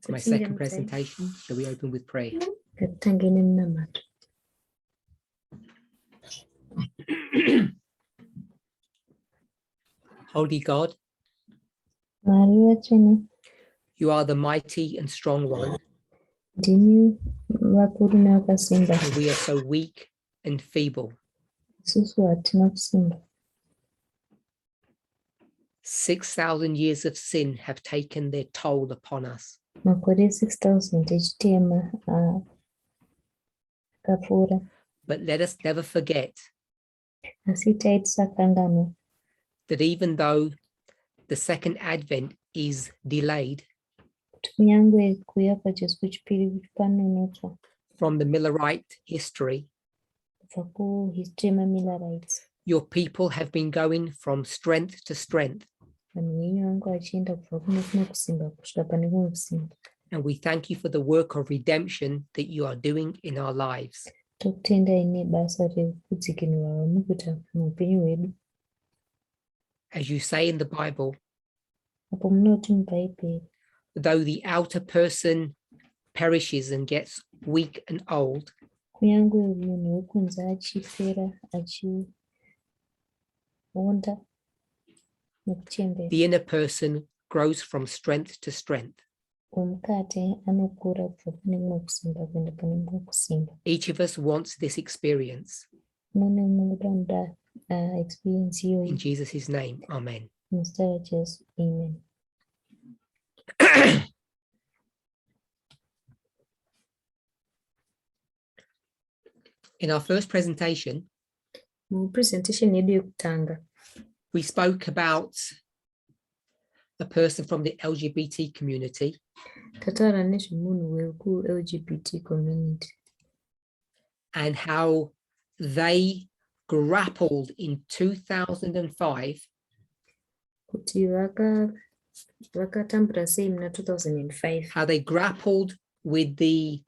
For my second presentation, shall we open with prayer? Holy God, you are the mighty and strong one. And we are so weak and feeble. 6,000 years of sin have taken their toll upon us. Makore 6,000 echitema kapfuura. But let us never forget Asi taitisakangana that even though the second advent is delayed kuti kunyangwe kuuya kwaJesu kwechipiri panonotswa from the Millerite history, kubva kuhistory yemaMillerites, your people have been going from strength to strength. vanhu venyu vanga vachienda kubva kune kumwe kusimba kusvika pane kumwe kusimba. And we thank you for the work of redemption that you are doing in our lives. Tokutendai nebasa rekudzikinura vamukuita muupenyu hwedu. As you say in the Bible, Apo munoti mubhaibheri, though the outer person perishes and gets weak and old, kunyangwe munhu wekunze achifera achionda nekuchembera, the inner person grows from strength to strength. womukati anokura kubva pane kumwe kusimba kuenda pane kumwe kusimba. Each of us wants this experience. Mune munoda muda experience In iyoyi. Jesus' name, amen. Muzita raJesu, amen. In our first presentation, Mupresentation yedu yekutanga we spoke about a person from the LGBT community tataura nezvemunhu weku-LGBT community and how they grappled in 2005 kuti vakatambura sei muna 2005, how they grappled with the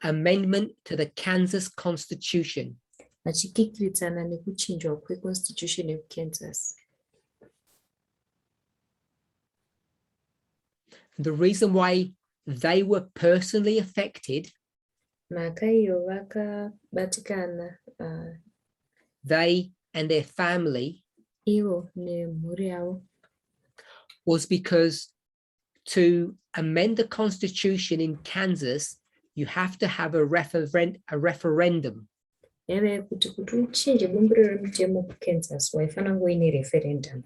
amendment to the Kansas Constitution. vachikikiritsana nekuchinjwa kweconstitution yekuKansas. The reason why they were personally affected, Mhaka iyo vakabatikana they and their family, ivo nemhuri yavo, was because to amend the Constitution in Kansas, you have to have a referendum. yaive kuti uchinje bumbiro remutemo kuKansas waifanira kunge uine referendum.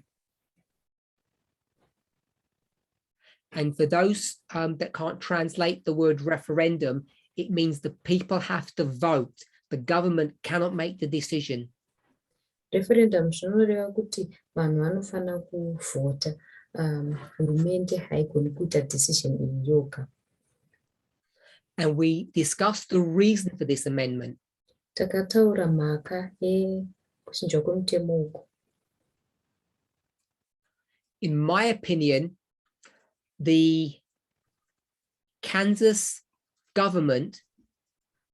And for those that can't translate the word referendum, it means the people have to vote. The government cannot make the decision. Referendum zvinoreva kuti vanhu vanofanira kuvhota, hurumende haigoni kuita decision iyi yoga. And we discussed the reason for this amendment. Takataura mhaka yekuchinjwa kwemutemo uku. In my opinion, the Kansas government,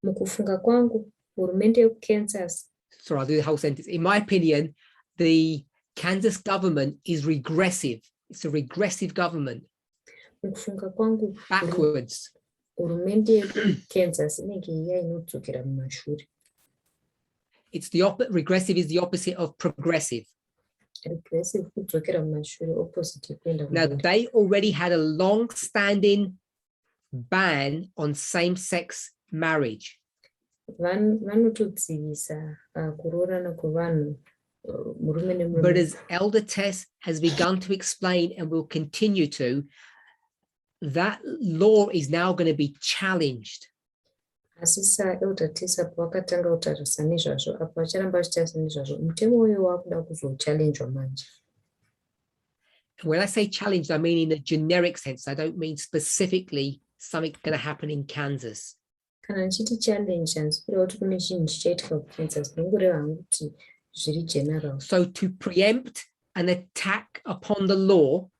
Mukufunga kwangu, hurumende yekuKansas, sorry, I'll do the whole sentence. In my opinion, the Kansas government is regressive. It's a regressive government, mukufunga kwangu, backwards. hurumende yekuKansas inenge iya inodzokera mumashure. It's the regressive is the opposite of progressive. Regressive kudzokera mumashure, opposite yekuenda Now, kumberi. they already had a long-standing ban on same-sex marriage. Vanotodzivisa kuroorana kwevanhu, murume But nemurume. as Elder Tess has begun to explain and will continue to, that law is now going to be challenged. Asi saElder Tess pavakatanga kutarisa nezvazvo, apo vacharamba vachitarisa nezvazvo, mutemo uyo wakuda kuzochallenjwa manje. When I say challenged, I mean in a generic sense. I don't mean specifically something going to happen in Kansas. Kana nchiti challenge handisipira kuti kune chinhu chichaitika kuKansas, ndingoreva hangu kuti zviri general. So to preempt an attack upon the law,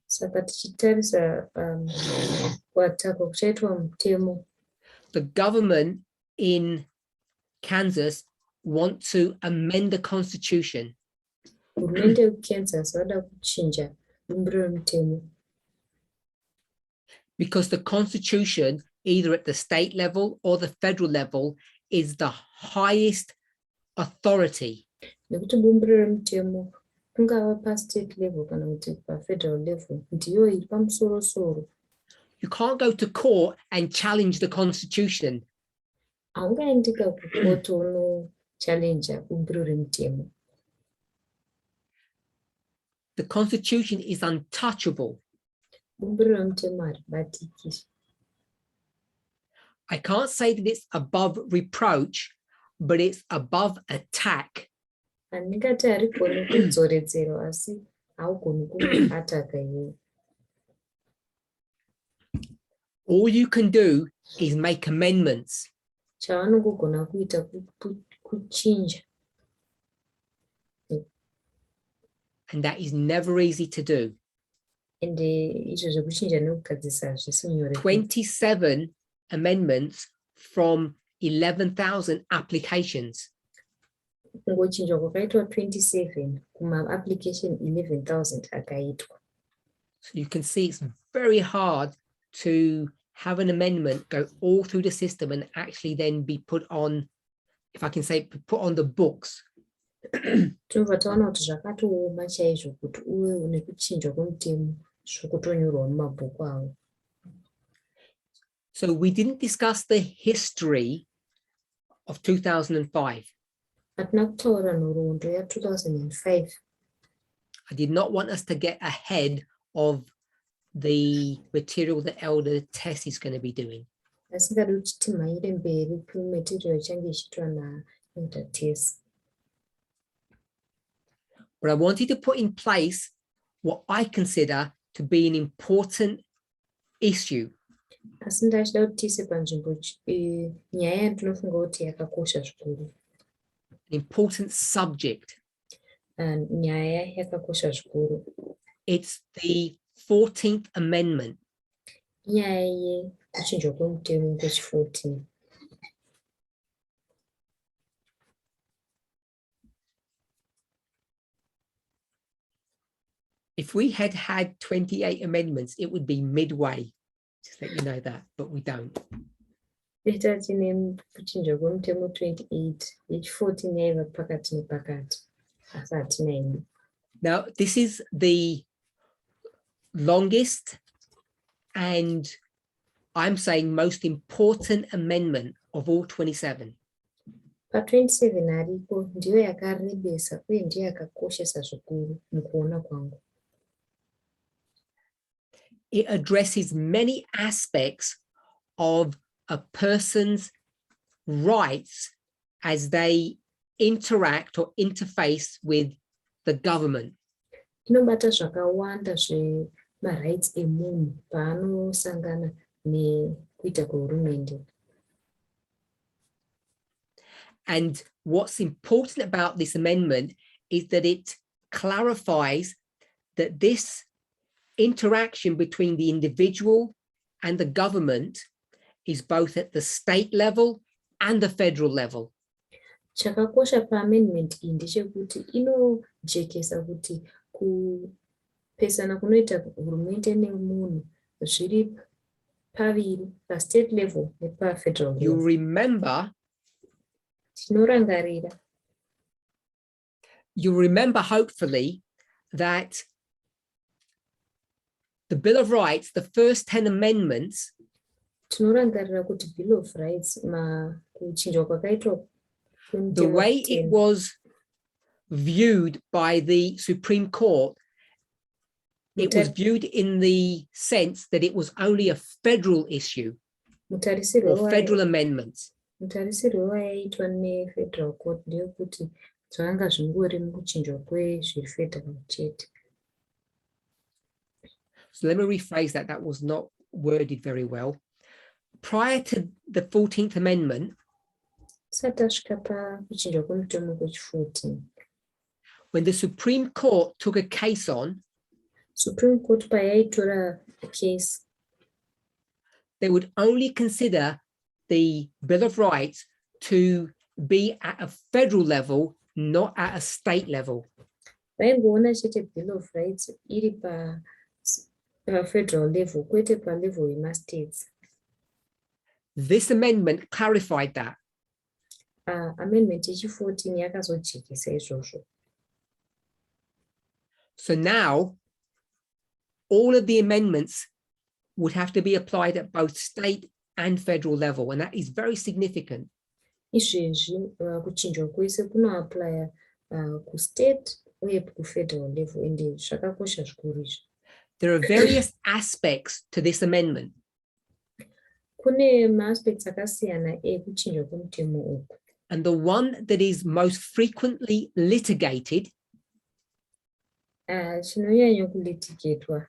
Saka tichitarisa kuatakwa kuchaitwa mutemo, the government in Kansas want to amend the Constitution. hurumende yekuKansas vada kuchinja bumbiro remutemo. because the Constitution, either at the state level or the federal level, is the highest authority. Nekuti bumbiro remutemo kungava pastate level kana kuti pafederal level ndiyo iri pamusoro-soro. You can't go to court and challenge the Constitution. Haungaendika kukoti unochallenge bumbiro remutemo. The Constitution is untouchable. Bumbiro remutemo haribatiki. I can't say that it's above reproach, but it's above attack. Handingati harigoni kudzoredzerwa asi haugoni kuataka iwe. All you can do is make amendments. Chavanongogona kuita kuchinja. And that is never easy to do. Ende izvo zvekuchinja nekugadzisa hazvisi nyore. 27 amendments from 11,000 applications. Kungochinjwa kwakaitwa 27 kuma-application 11,000 akaitwa. So you can see it's very hard to have an amendment go all through the system and actually then be put on, if I can say, put on the books. Tinobva taona kuti zvakatooma chaizvo kuti uve une kuchinjwa kwemutemo zvokutonyorwa mumabhuku avo. So we didn't discuss the history of 2005. Hatina kutaura nhoroondo ya2005. I did not want us to get ahead of the material that Elder Tess is going to be doing. Asingadi kuti timhanyire mberi kumaterial ichange ichiitwa naElder Tess. But I wanted to put in place what I consider to be an important issue. Asi ndachida kuti tiise panzvimbo nyaya yandinofunga kuti yakakosha zvikuru. An important subject. Nyaya yakakosha zvikuru. It's the 14th Amendment. Nyaya yekuchinjwa kwemutemo kwechi14. If we had had 28 amendments, it would be Midway. Just let you know that, but we don't. Ita tine kuchinjwa kwemutemo 28, yechi14 yaiva pakati nepakati. Asi hatina ini. Now, this is the longest and I'm saying most important amendment of all 27. Pa27 aripo ndiyo yakarebesa uye ndiyo yakakoshesa zvikuru mukuona kwangu. It addresses many aspects of a person's rights as they interact or interface with the government. Inobata zvakawanda zvemarights emunhu paanosangana nekuita kwehurumende. And what's important about this amendment is that it clarifies that this interaction between the individual and the government is both at the state level and the federal level. Chakakosha paamendment iyi ndechekuti inojekesa kuti kupesana kunoita hurumende nemunhu zviri paviri, pastate level nepafederal level. You remember, tinorangarira. You remember hopefully that the Bill of Rights, the first 10 amendments, tinorangarira kuti Bill of Rights kuchinjwa kwakaitwa the way it was viewed by the Supreme Court, it was viewed in the sense that it was only a federal issue or federal amendments. Mutarisiro waiitwa neFederal Court ndeyekuti zvanga zvingori mukuchinjwa kwezvefederal chete. So let me rephrase that. That was not worded very well. Prior to the 14th Amendment, when the Supreme Court took a case on, Supreme Court payaitora a case, they would only consider the Bill of Rights to be at a federal level, not at a state level. vaingoona chete Bill of Rights iri Federal level kwete pa level yema-states. This amendment clarified that. Amendment yechi-14 yakazojekesa izvozvo. So now all of the amendments would have to be applied at both state and federal level, and that is very significant. Izvezvi kuchinjwa kwese kunoaplya kustate uye kufederal level, ende zvakakosha zvikuru izvi. There are various aspects to this amendment. Kune ma-aspects akasiyana ekuchinjwa kwemutemo uku. And the one that is most frequently litigated chinonyanya kulitigatwa.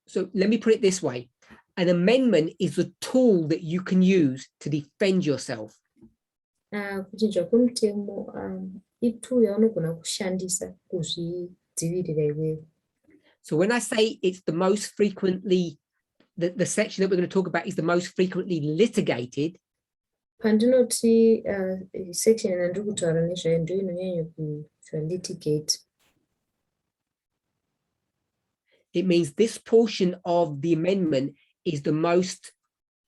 So let me put it this way. An amendment is a tool that you can use to defend yourself. Kuchinjwa kwemutemo itool yaunogona kushandisa kuzvidzivirira iwewe. So when I say it's the most frequently, the section that we're going to talk about is the most frequently litigated, Pandinoti section yandiri kutaura nezvayo ndiyo inonyanya litigate. it means this portion of the amendment is the most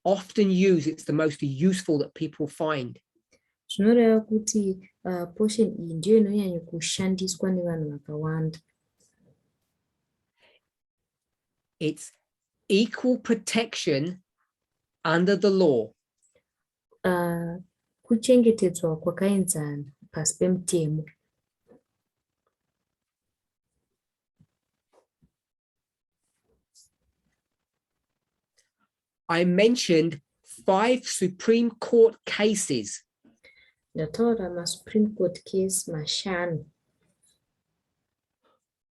often used, it's the most useful that people find. Zvinoreva kuti portion iyi ndiyo inonyanya kushandiswa nevanhu vakawanda. It's equal protection under the law. Kuchengetedzwa kwakaenzana pasi pemutemo. I mentioned 5 Supreme Court cases. Ndataura ma-Supreme Court case mashanu.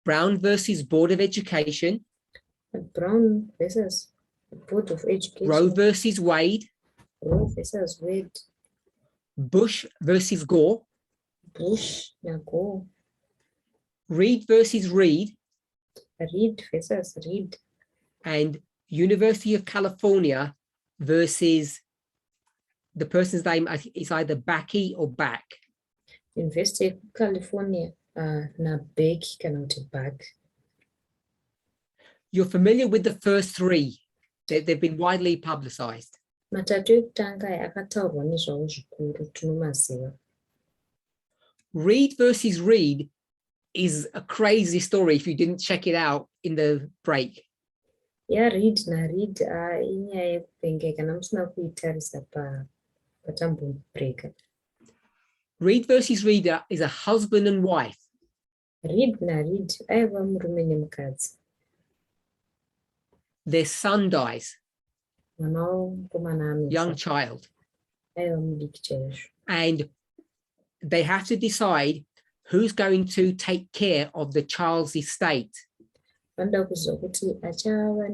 Brown versus Board of Education, Brown versus Board of Education. Roe versus Wade, Roe versus Wade. Bush versus Gore, Bush na Gore. Reed versus Reed, Reed versus Reed. and University of California versus the person's name is either Backy or Back. University of California na Beck kana kuti Back. You're familiar with the first 3. They've been widely publicized. Matatu ekutanga akataurwa nezvawo zvikuru tinomaziva. Reed versus Reed is a crazy story if you didn't check it out in the break. Reed na Reed inyaya yekupengeka kana musina kuitarisa patambobreaka. Reed versus Reed is a husband and wife. Reed na Reed aiva murume nemukadzi. Their son dies, Mwana womukomana anofa. young child, Aiva mudiki chaizvo. and they have to decide who's going to take care of the child's estate. Vanoda kuziva kuti achava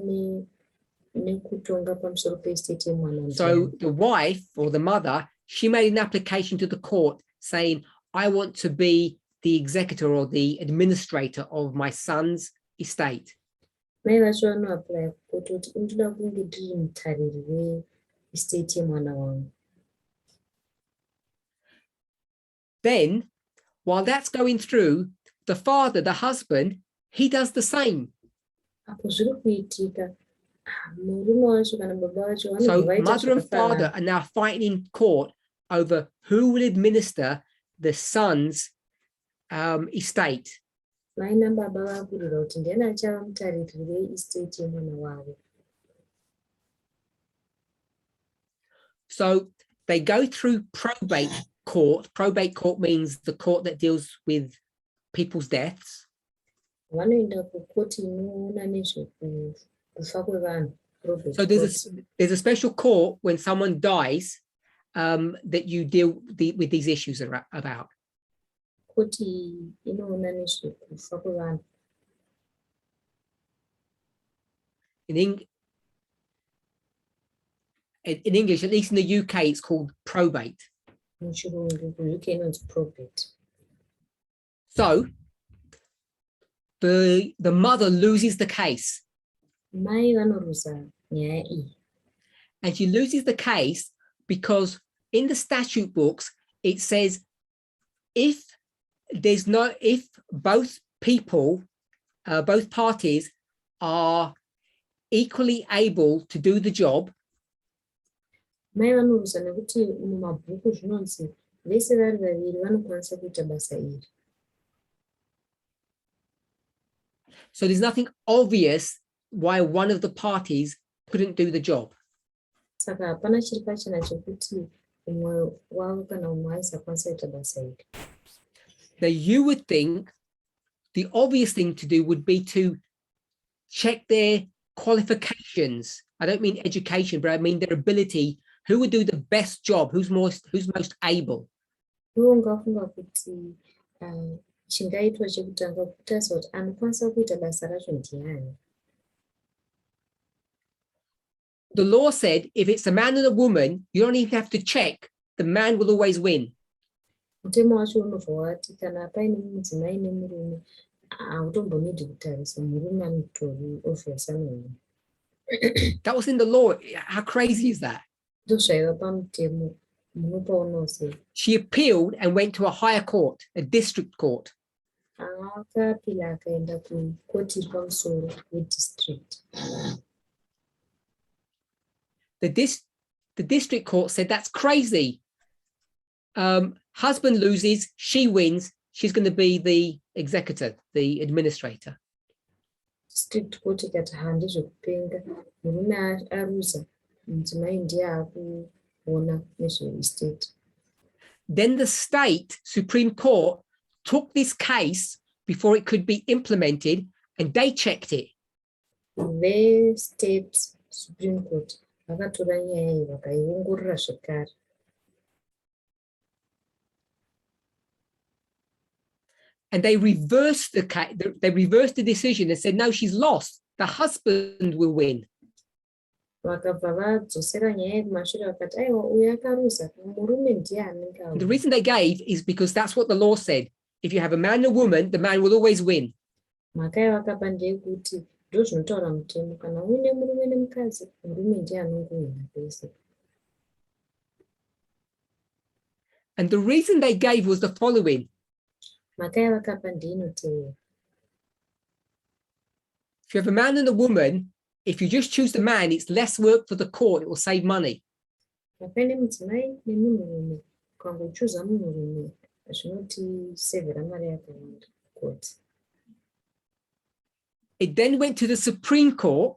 nekutonga pamusoro peestate yemwana. So the wife or the mother, she made an application to the court saying, I want to be the executor or the administrator of my son's estate. Mai vacho vanoapply kuti ndoda kunge ndiri mutariri weestate yemwana wangu. Then, while that's going through, the father, the husband, he does the same. Apo zviri kuitika, murume wacho kana baba vacho So vanobva vaita mother and father zvakafanana. are now fighting in court over who will administer the son's estate. Mai nababa vakurira kuti ndiani achava mutariri weestate yemwana wavo. So they go through probate court. Probate court means the court that deals with people's deaths. Vanoenda kukoti inoona nezvekufa kwevanhu. So there's a special court when someone dies that you deal with these issues about. Koti inoona nezvekufa kwevanhu. In English, at least in the UK, it's called probate. Muchirungu kuUK inonzi probate. So the mother loses the case. Mai vanoruza nyaya iyi. And she loses the case because in the statute books, it says if both people both parties are equally able to do the job. Mai vanoudza nekuti mumabhuku zvinonzi vese vari vaviri vanokwanisa kuita basa iri. So there's nothing obvious why one of the parties couldn't do the job. Saka hapana chiri pachena chekuti umwe wavo kana umwe aisakwanisa kuita basa iri. Now you would think the obvious thing to do would be to check their qualifications. I don't mean education, but I mean their ability. Who would do the best job? Who's most able? Iwo ungafunga kuti chingaitwa chekutanga kutarisa kuti anokwanisa kuita basa racho ndiani. The law said if it's a man and a woman, you don't even have to check. The man will always win. Mutemo wacho unobva wati kana paine mudzimai nemurume hautombonidi kutarisa, murume anotori obvious anowina. That was in the law. How crazy is that? Ndozvaiva pamutemo. She appealed and went to a higher court, a district court. Akapila akaenda kukoti iri pamusoro wedistrict. The district court said that's crazy. Husband loses, she wins. She's going to be the executor, the administrator. District court ikati handizvokupenga, murume aruza, mudzimai ndiye akuona nezveestate. Then the state Supreme Court took this case before it could be implemented, and they checked it. The state Supreme Court vakatora nyaya iyi vakaiongorora zvakare. And they reversed the decision and said, no, she's lost. The husband will win. The reason they gave is because that's what the law said. If you have a man and a woman, the man will always win. And the reason they gave was the following. If you have a man and a woman, if you just choose the man, it's less work for the court. It will save money. It then went to the Supreme Court,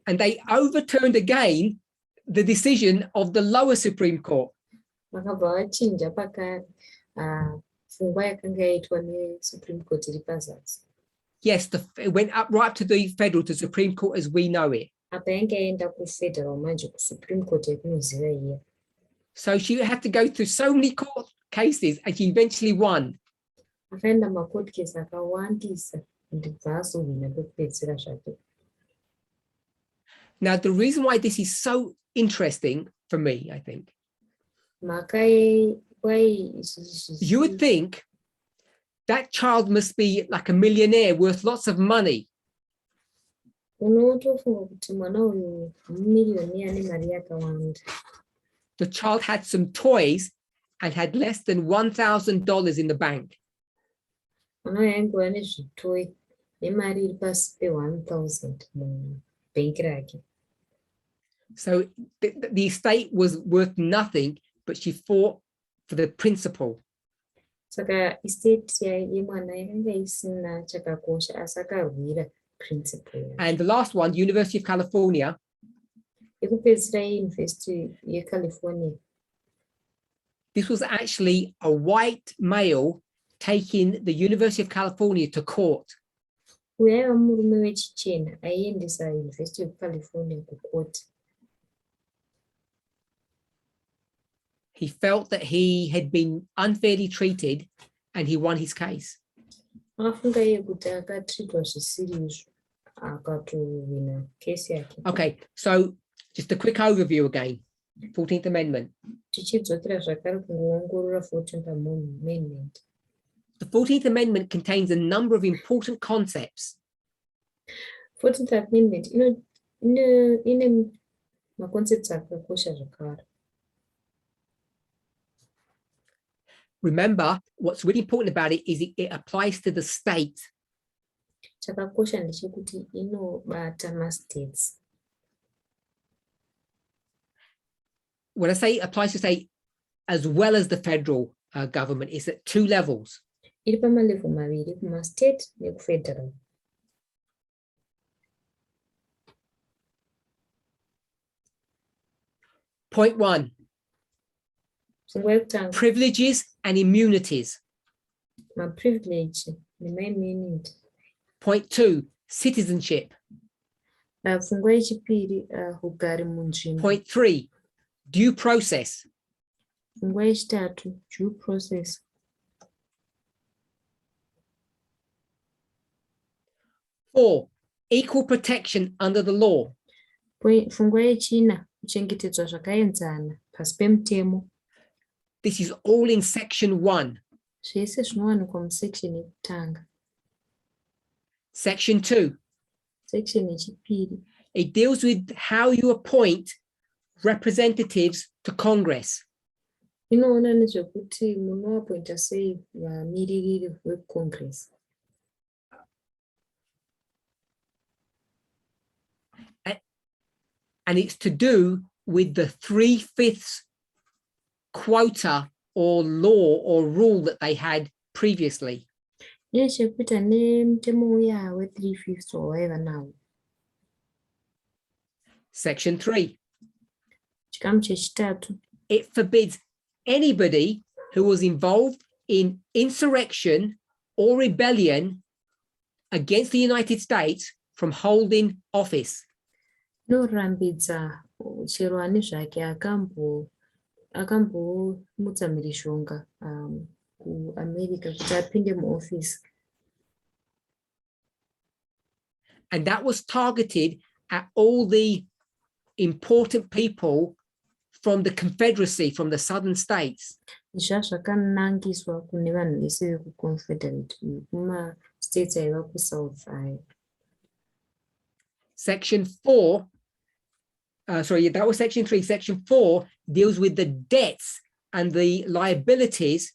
and they overturned again the decision of the lower Supreme Court. Yes, it went up right to the federal, to Supreme Court as we know it. So she had to go through so many court cases, and she eventually won. Now, the reason why this is so interesting for me, I think, you would think that child must be like a millionaire worth lots of money. The child had some toys and had less than $1,000 in the bank. So the estate was worth nothing, but she fought for the principle. And the last one, University of California. This was actually a white male taking the University of California to court. He felt that he had been unfairly treated, and he won his case. Okay, so just a quick overview again. 14th Amendment. The 14th Amendment contains a number of important concepts. 14th Amendment, ine maconcepts akakosha zvakare. remember, what's really important about it is it applies to the state. Chakakosha ndechekuti inobata ma-states. When I say it applies to state as well as the federal government, it's at two levels. Iri pamalevel maviri, kuma-state neku-federal. Point 1. Privileges and immunities. Ma-privilege nema-immunity. Point 2. Citizenship. Pfungwa yechipiri, ugari munzvimbo. Point 3. Due process. Pfungwa yechitatu, due process. 4. Equal protection under the law. Pfungwa yechina, kuchengetedzwa zvakaenzana pasi pemutemo. This is all in section 1. Zvese zvinowanikwa musection yekutanga. Section 2. Section yechipiri. It deals with how you appoint representatives to Congress. Inoona nezvekuti munoappointa sei vamiririri veCongress. And it's to do with the 3/5 quota or law or rule that they had previously. Nechekuita nemutemo uya we-3/5 wavaiva nawo. Section 3. Chikamu chechitatu. It forbids anybody who was involved in insurrection or rebellion against the United States from holding office. Inorambidza chero ani zvake akambomutsa mhirizhonga kuAmerica kuti apinde muoffice. And that was targeted at all the important people from the Confederacy, from the southern states. Zvakanangiswa kune vanhu vese vekuConfederate kuma-states aiva kuSouth aya. Section 4, that was section 3. Section 4 deals with the debts and the liabilities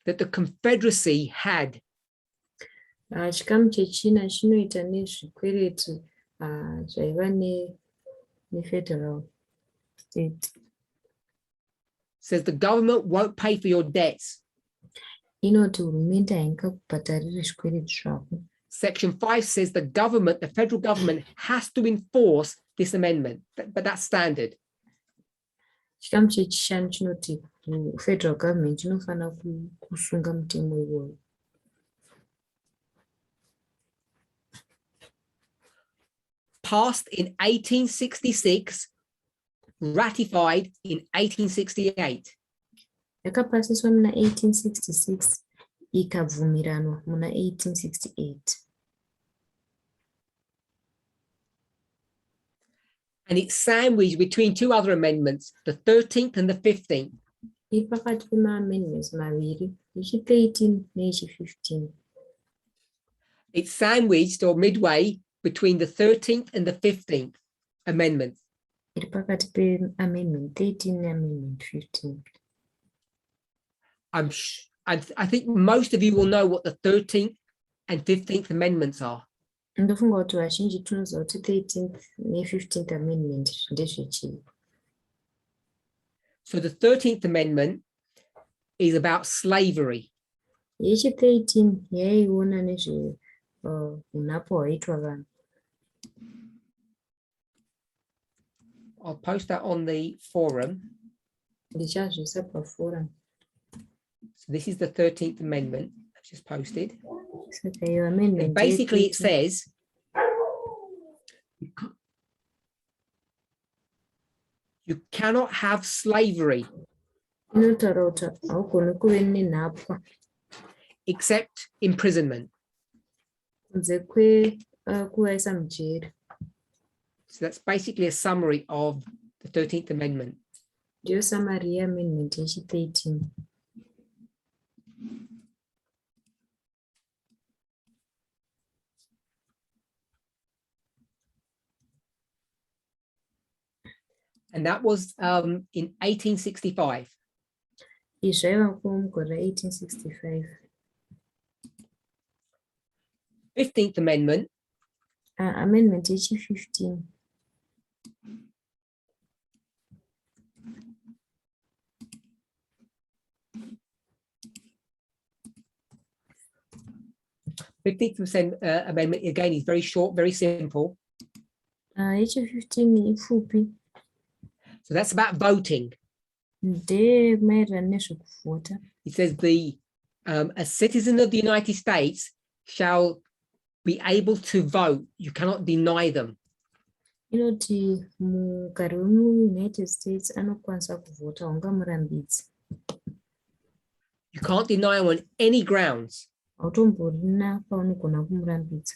that the Confederacy had. Chikamu chechina chinoita nezvikwereti zvaiva ne-federal state. Says the government won't pay for your debts. Inoti hurumende haingakubhadhariri zvikwereti zvako. Section 5 says the government, the federal government, has to enforce this amendment, but that's standard. Chikamu chechishanu chinoti federal government inofana kusunga mutemo iwoyo. Passed in 1866, ratified in 1868. Yakapasiswa muna 1866, ikabvumiranwa muna 1868. And it's sandwiched between two other amendments, the 13th and the 15th. Iri pakati pema-amendments maviri, yechi-13 neyechi-15. It's sandwiched or midway between the 13th and the 15th amendments. Iri pakati pe-amendment 13 ne-amendment 15. I think most of you will know what the 13th and 15th amendments are. Ndofunga kuti vazhinji tinoziva kuti 13th ne-15th amendment ndezvechii. So the 13th amendment is about slavery. Yechi-13 yaiona nezve unapo hwaitwa vanhu. I'll post that on the forum. Ndichazvisa paforum. So this is the 13th amendment I've just posted. Saka iyo amendment. And basically it says you cannot have slavery Inotaura kuti haugoni kuve nenhapwa except imprisonment. kunze kuvaisa mujeri. So that's basically a summary of the 13th amendment. Ndiyo summary yeamendment yechi-13. And that was in 1865. izvaiva kumugore 1865. 15th Amendment Amendment yechi-15. Amendment again is very short, very simple. Yechi-15 ipfupi. So that's about voting. Ndemaererano nezvekuvhota. It says a citizen of the United States shall be able to vote. You cannot deny them. Inoti mugari wemuUnited States anokwanisa kuvhota, haungamurambidzi. You can't deny them on any grounds. Hautomborina paunogona kumurambidza.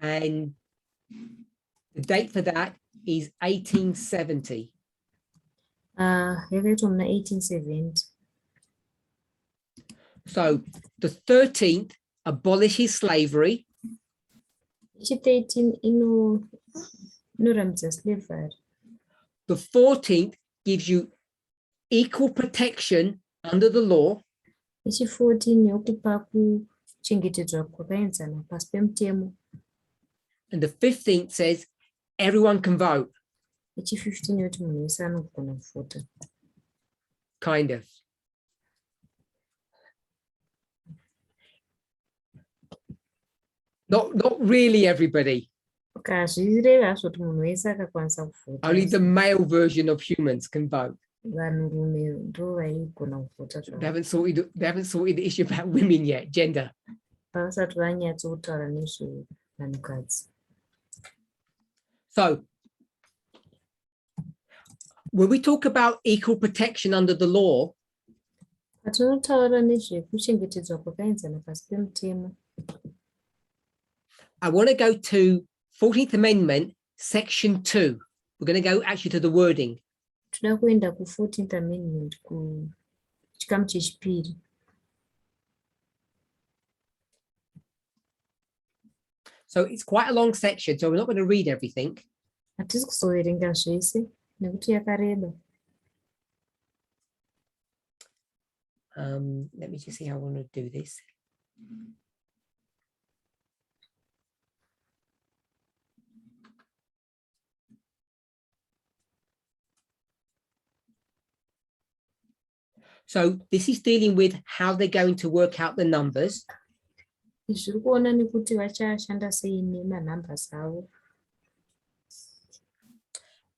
And the date for that is 1870. Yakaitwa muna 1870. So the 13th abolishes slavery. Yechi-13 inorambidza slavery. The 14th gives you equal protection under the law. Yechi-14 yokupa kuchengetedzwa kwakaenzana pasi pemutemo. And the 15th says everyone can vote. Yechi-15 yoti munhu wese anogona kuvhota. Kind of. Not really everybody. Hazvireva hazvo kuti munhu wese akakwanisa kuvhota. Only the male version of humans can vote. Vanhurume ndo vaigona kuvhota zvavo. They haven't sorted the issue about women yet, gender. Havasati vanyatsotaura nezvevanhukadzi. So when we talk about equal protection under the law, Patinotaura nezvekuchengetedzwa kwakaenzana pasi pemutemo. I want to go to 14th Amendment, Section 2. We're going to go actually to the wording. Toda kuenda ku14th Amendment kuchikamu chechipiri. So it's quite a long section, so we're not going to read everything. Hatisi kuzoverenga zvese nekuti yakareba. Let me just see how I want to do this. So this is dealing with how they're going to work out the numbers. Zviri kuona nekuti vachashanda sei nemanambers avo.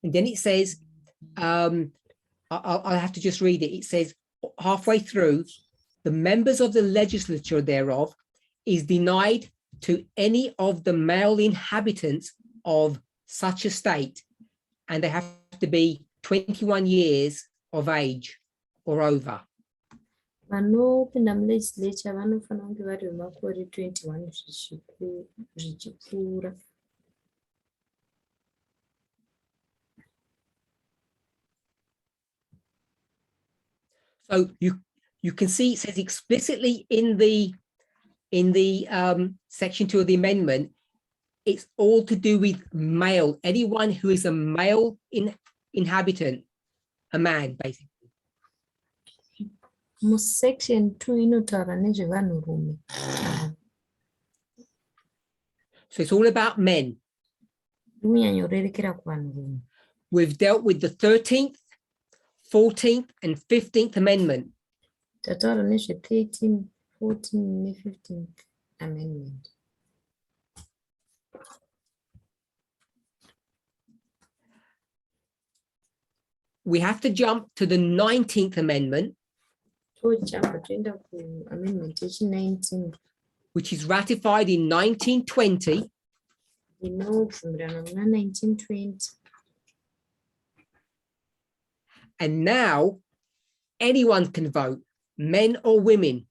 And then it says, I'll have to just read it. It says halfway through, the members of the legislature thereof is denied to any of the male inhabitants of such a state, and they have to be 21 years of age or over. Vanopinda mulegislature vanofanira kunge vari vemakore 21 zvichipfuura. So you can see it says explicitly in the section 2 of the amendment, it's all to do with male, anyone who is a male inhabitant, a man basically. Section 2 inotaura nezvevanhurume. So it's all about men. Inonyanyorerekera kuvanhurume. We've dealt with the 13th, 14th and 15th Amendment. Tataura nezve 13, 14 ne-15th Amendment. We have to jump to the 19th Amendment, Amendment yechi-19, which is ratified in 1920. Inobvumirana muna 1920. And now anyone can vote, men or women.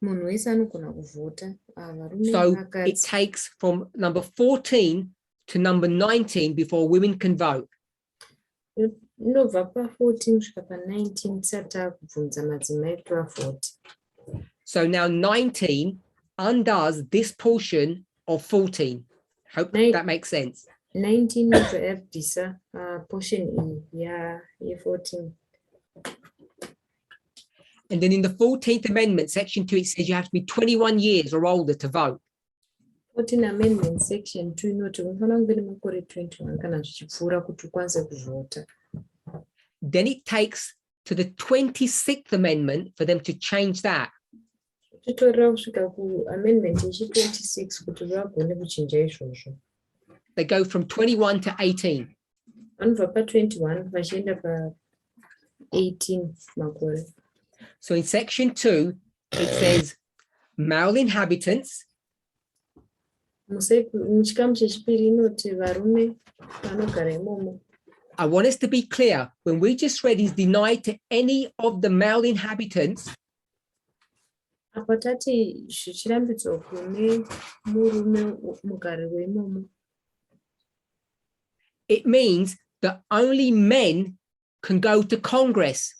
Munhu wese anogona kuvhota, varume So it nevakadzi. takes from number 14 to number 19 before women can vote. Inobva pa14 kusvika pa19 tisati takubvunza madzimai kuti vavhote. So now 19 undoes this portion of 14. Hope that makes sense. 19 inobva yabvisa portion iyi ye14. And then in the 14th Amendment, Section 2, it says you have to be 21 years or older to vote. 14 Amendment Section 2 inoti unofanira kunge une makore 21 kana zvichipfuura kuti ukwanise kuvhota. Then it takes to the 26th Amendment for them to change that. Zvichitorera kusvika kuamendment yechi-26 kuti vagone kuchinja izvozvo. They go from 21 to 18. Vanobva pa-21 vachienda pa-18 makore. So in Section 2, it says male inhabitants Muchikamu chechipiri inoti varume vanogara imomo. I want us to be clear. When we just read is denied to any of the male inhabitants, Apa tati zvichirambidzwa kune murume mugari weimomo. it means that only men can go to Congress.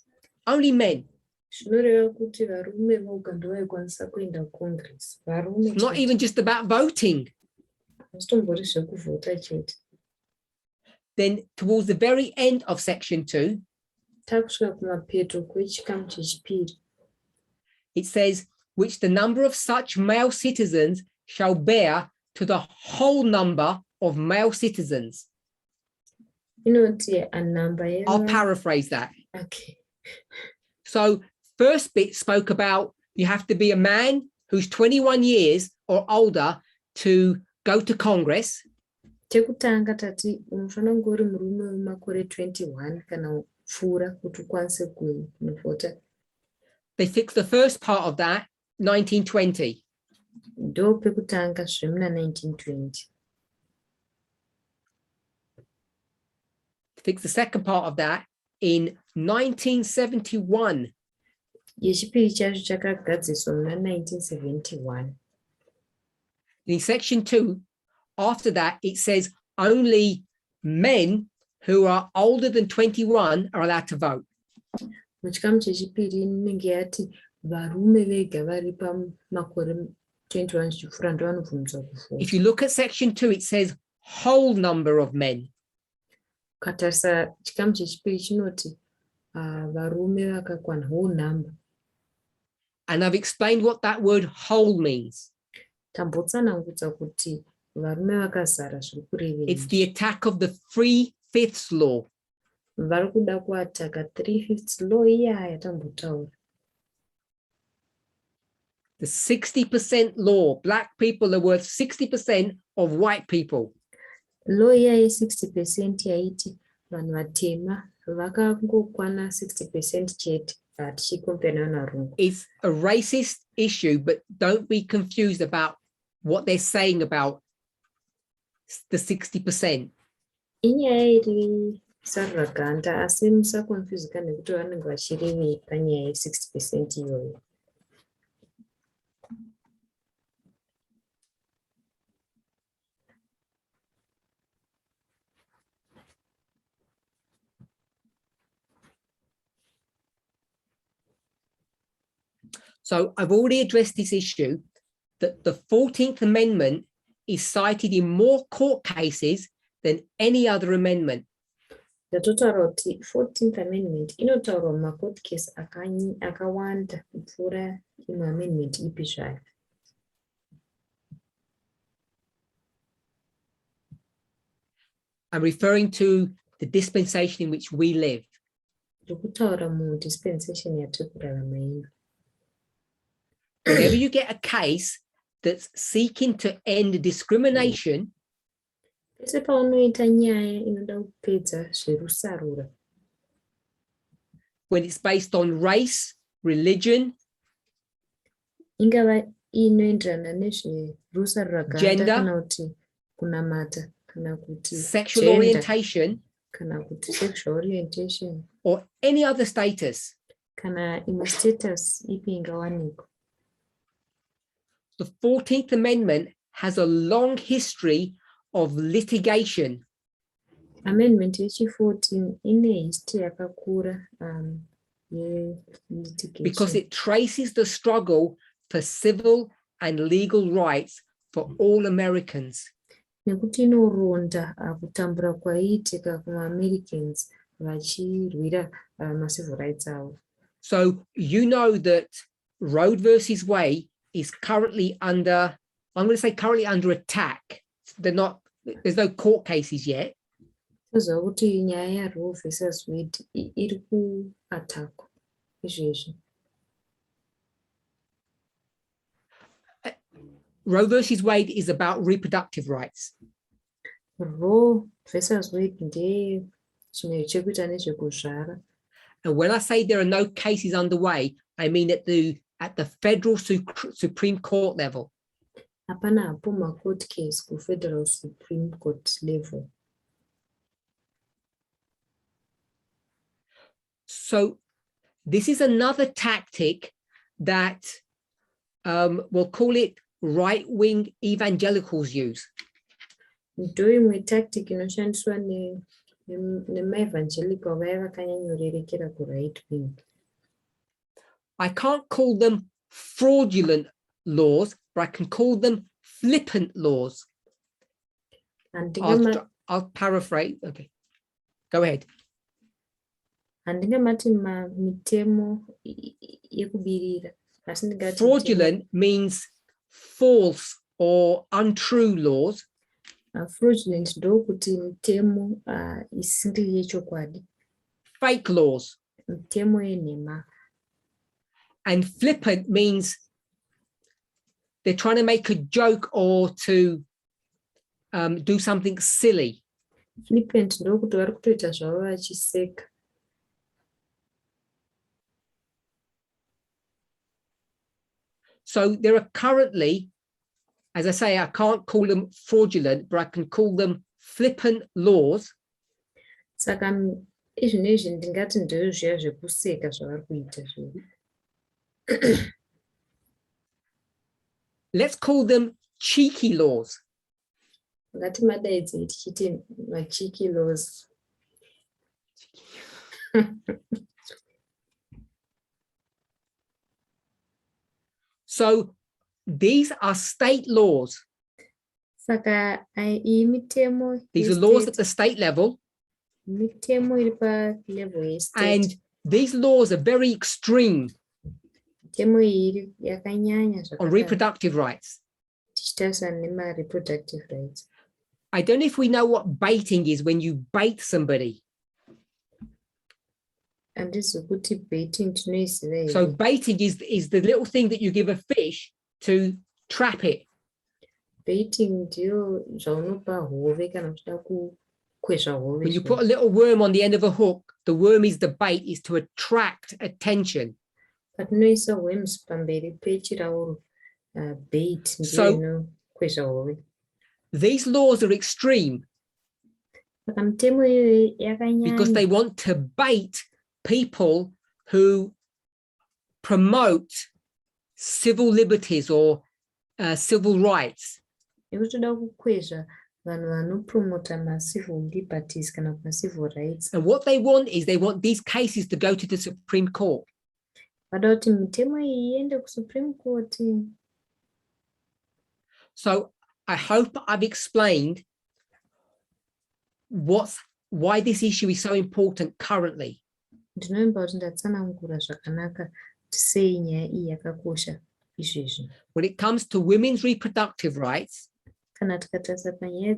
Only men. Zvinoreva kuti varume voga ndovaikwanisa kuenda kucongress. Varume It's not even just about voting. hazvitombori zvekuvhota chete. Then towards the very end of Section 2, Takusvika kumapeto kwechikamu chechipiri. it says, which the number of such male citizens shall bear to the whole number of male citizens. Inoti a number I'll paraphrase that. Okay. So first bit spoke about you have to be a man who's 21 years or older to go to Congress. Chekutanga tati unofanira kunge uri murume wemakore 21 kana pfuura kuti ukwanise kuvhota. They fixed the first part of that 1920. Ndo pekutanga zvemuna 1920. Fixed the second part of that in 1971. Yechipiri chacho chakagadziswa muna 1971. In Section 2, after that, it says only men who are older than 21 are allowed to vote. Muchikamu chechipiri inenge yati varume vega vari pamakore 21 zvichipfuura ndo vanobvumidzwa kuvhota. If you look at Section 2, it says whole number of men. Ukatarisa chikamu chechipiri chinoti varume vakakwana, whole number. And I've explained what that word whole means. Tambotsanangudza kuti varume vakazara zviri kurevei. It's the attack of the 3/5 law. Vari kuda kuataka 3/5 law iya yatambotaura. The 60% law. Black people are worth 60% of white people. Law iya ye-60% yaiti vanhu vatema vakangokwana 60% chete tichikompera navarungu. It's a racist issue, but don't be confused about what they're saying about the 60%. Inyaya iri saruraganda asi musakonfuzika nekuti vanenge vachirevei panyaya ye-60% iyoyo. So I've already addressed this issue that the 14th Amendment is cited in more court cases than any other amendment. Ndatotaura kuti 14th Amendment inotaurwa mumacourt case akawanda kupfuura imwe amendment ipi zvayo. I'm referring to the dispensation in which we live. Ndokutaura mudispensation yatiri kurarama ino. Whenever you get a case that's seeking to end discrimination, Pese paunoita nyaya inoda kupedza zverusarura. when it's based on race, religion, Ingava inoenderana nezverusarura ganda Gender. kana kuti kunamata kana kuti sexual gender, orientation, kana kuti sexual orientation or any other status, kana imwe status ipi ingawanikwa. the 14th Amendment has a long history of litigation. Amendment yechi-14 ine history yakakura ye-litigation. Because it traces the struggle for civil and legal rights for all Americans. Nekuti inoronda kutambura kwaiitika kuma-Americans vachirwira ma-civil rights avo. So you know that Roe versus Wade is currently under, I'm going to say currently under attack. There's no court cases yet. Toziva kuti nyaya yaRoe versus Wade iri kuatakwa izvezvi. Roe versus Wade is about reproductive rights. Roe versus Wade ndeye chinhu chekuita nezvekuzvara. And when I say there are no cases underway, I mean at the federal Supreme Court level. Hapana hapo ma-court case ku-Federal Supreme Court level. So this is another tactic that we'll call it right-wing evangelicals use. Ndoimwe tactic inoshandiswa nema-evangelical vaya vakanyanyorerekera ku-right wing. I can't call them fraudulent laws, but I can call them flippant laws. I'll paraphrase. Okay, go ahead. Handingamati mitemo yekubirira. Fraudulent means false or untrue laws. Fraudulent ndokuti mitemo isiri yechokwadi. Fake laws. Mitemo yenhema. And flippant means they're trying to make a joke or to do something silly. Flippant ndokuti vari kutoita zvavo vachiseka. So there are currently, as I say, I can't call them fraudulent, but I can call them flippant laws. Saka izvinezvi ndingati ndezviya zvekuseka zvavari kuita zvo. Let's call them cheeky laws. Ngatimadaidzei tichiti ma-cheeky laws. So these are state laws. Saka iyi mitemo. These are laws at the state level. Mitemo iri pa level yestate. And these laws are very extreme Mitemo iyi yakanyanya on reproductive rights. tichitarisana nema-reproductive rights. I don't know if we know what baiting is when you bait somebody. Handizi kuti baiting tinoiziva here. So baiting is the little thing that you give a fish to trap it. Baiting ndiyo zvaunopa hove kana uchida kukwezva hove. When you put a little worm on the end of a hook, the worm is the bait, is to attract attention. Patinoisa worms pamberi pechirauro bait ndiyo inokwezva hove. These laws are extreme Saka mitemo iyoyo yakanyanya. because they want to bait people who promote civil liberties or civil rights. Ikutoda kukwezva vanhu vanopromota ma-civil liberties kana ma-civil rights. And what they want is they want these cases to go to the Supreme Court. Vada kuti mitemo iyi iende ku-Supreme Court. So I hope I've explained why this issue is so important currently. Ndinovimba kuti ndatsanangura zvakanaka kuti sei nyaya iyi yakakosha izvezvi. When it comes to women's reproductive rights, Kana tikatarisa panyaya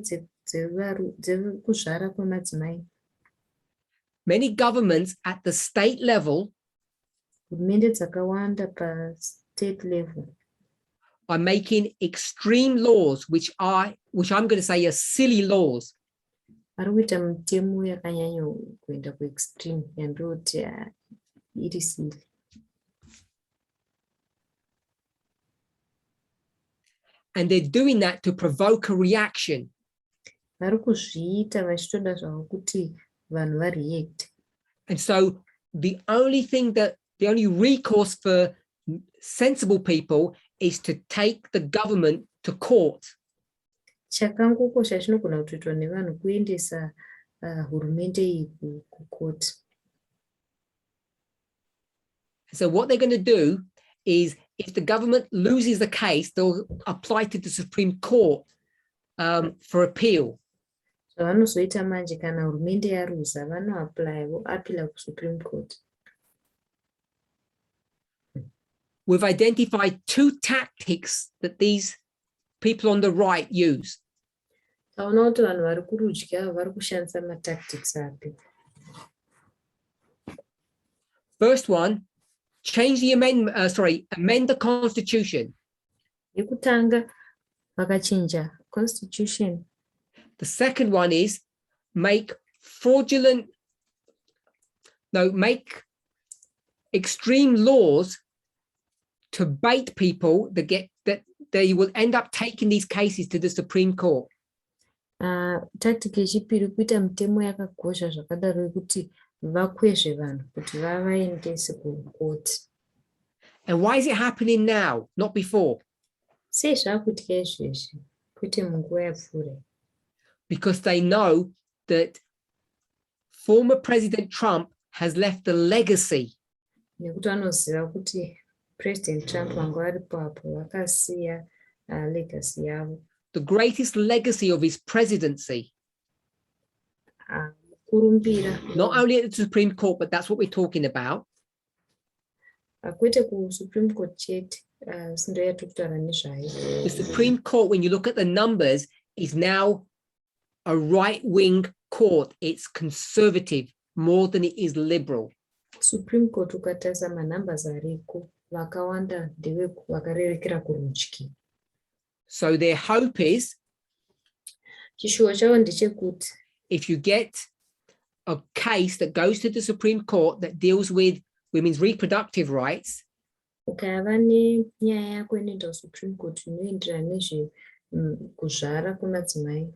dzekuzvara kwemadzimai, many governments at the state level hurumende dzakawanda pa-state level are making extreme laws, which I'm going to say are silly laws. vari kuita mitemo yakanyanya kuenda ku-extreme yandoti iri sili. And they're doing that to provoke a reaction. Vari kuzviita vachitoda zvavo kuti vanhu vareact. And so the only recourse for sensible people is to take the government to court. Chakangokosha chinogona kutoitwa nevanhu kuendesa hurumende iyi kukoti. So what they're going to do is, if the government loses the case, they'll apply to the Supreme Court for appeal. Zvavanozoita manje kana hurumende yaruza vanoapila ku-Supreme Court. we've identified two tactics that these people on the right use. Taona kuti vanhu vari kurudyi vari kushandisa matactics api. First one, change the amend the constitution. Yekutanga vakachinja constitution. The second one is make extreme laws to bait people that they will end up taking these cases to the Supreme Court. Tactic yechipiri kuita mitemo yakakosha zvakadaro yekuti vakwezve vanhu kuti vavaendese kucourt. And why is it happening now, not before? Sei zvakuitika izvezvi kwete munguva yapfuura? Because they know that former President Trump has left a legacy. Nekuti vanoziva kuti President Trump vanga varipo apo vakasiya legacy yavo. The greatest legacy of his presidency. Not only at the Supreme Court, but that's what we're talking about. Kwete Supreme Court chete sindoya tokutaura nezvayo. The Supreme Court, when you look at the numbers, is now a right-wing court. It's conservative more than it is liberal. Supreme Court ukatarisa manumbers ariko vakawanda vakarerekera kurudyi. So their hope is, chishuwo chavo ndechekuti if you get a case that goes to the Supreme Court that deals with women's reproductive rights, ukava nenyaya yako inoenda kuSupreme Court inoenderana nezve kuzvara kwemadzimai.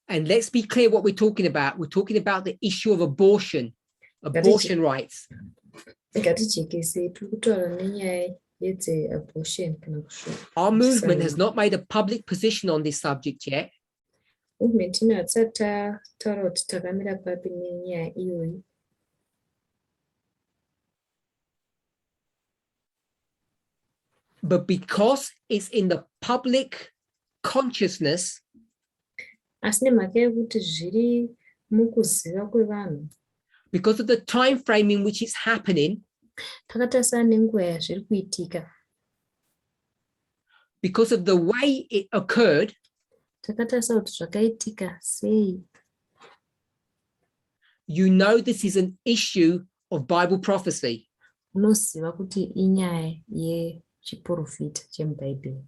And let's be clear what we're talking about. We're talking about the issue of abortion rights. Our movement has not made a public position on this subject yet. But because it's in the public consciousness, asi nemhaka yekuti zviri mukuziva kwevanhu, because of the time frame in which it's happening, takatarisa nenguva yazviri kuitika, because of the way it occurred, takatarisa kuti zvakaitika sei, you know this is an issue of Bible prophecy. Unoziva kuti inyaya yechiprofita chemubhaibheri.